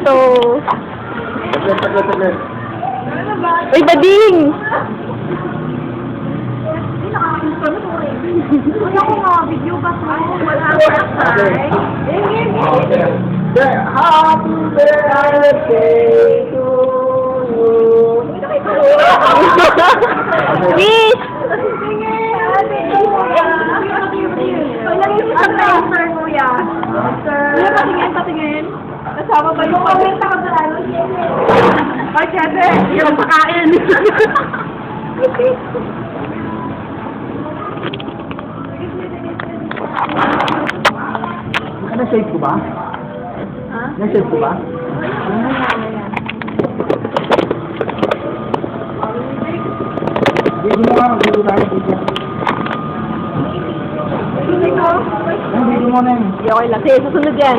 dito. Saglit. Uy, bading! Wala ko nga, video ba ito? Wala ko Okay. na. Happy birthday to you. Miss! Patingin. Kasama ba yung comment ako sa ano? Ay, syempre, yung pakain. Na-save ko ba? Ha? Na-save ko ba? Video mo nga, video tayo dito. Video mo na yun. Hindi, okay lang. Sige, susunod yan.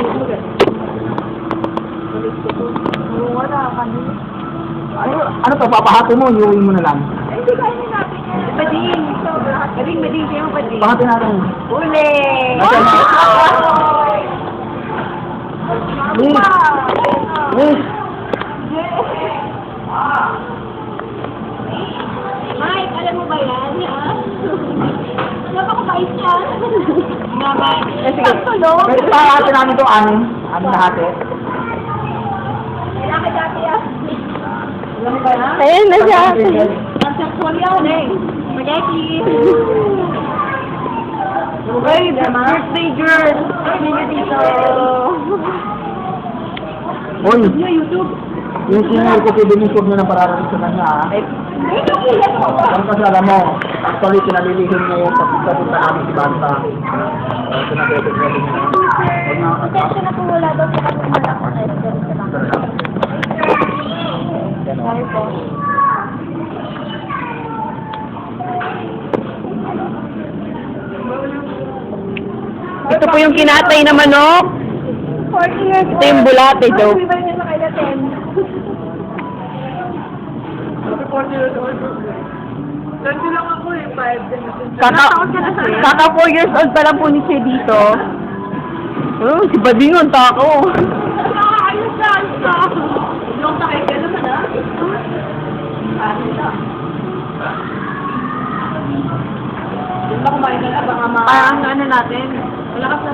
Ano to, papahato mo, iuwi mo na lang. Hindi kaya natin yan. Bading. Bading, kayo bading. Pahati natin. Uli! Nasaan na? Miss! Miss! Mike, alam mo ba yan? Napakabait yan. Nga, Mike. Sige. Pwede pahati namin ito, anim na hati. Kailangan dati yan. Alam mo ba yan? Ayan na siya. Ang sexual yan eh. Spaghetti. Uy, birthday girl. Birthday niya dito. Uy, Niya, YouTube. yung senior ko, Denise, huwag nyo nang pararating sa kanya, ha? Ang kasi alam mo, actually, pinalilihim niya yung pagpunta namin si Banta. Pinabibig niya din niya. Huwag na, Attention na po wala daw sa kanyang malak na Esther sa lang. yan, Sorry po. Ito po yung kinatay na manok. 40 years Ito yung bulate, Joe. Ay, niya sa kanya 10. 40 years old. Ganti lang ako eh, 5. Kaka 4 years old pa lang po ni siya dito. Oh, si Badingon, tako. Ayos na, ayos na. Yung takay ka naman ah. Ayos na. Yung ba kumain ka na, baka Parang ano natin. malakas na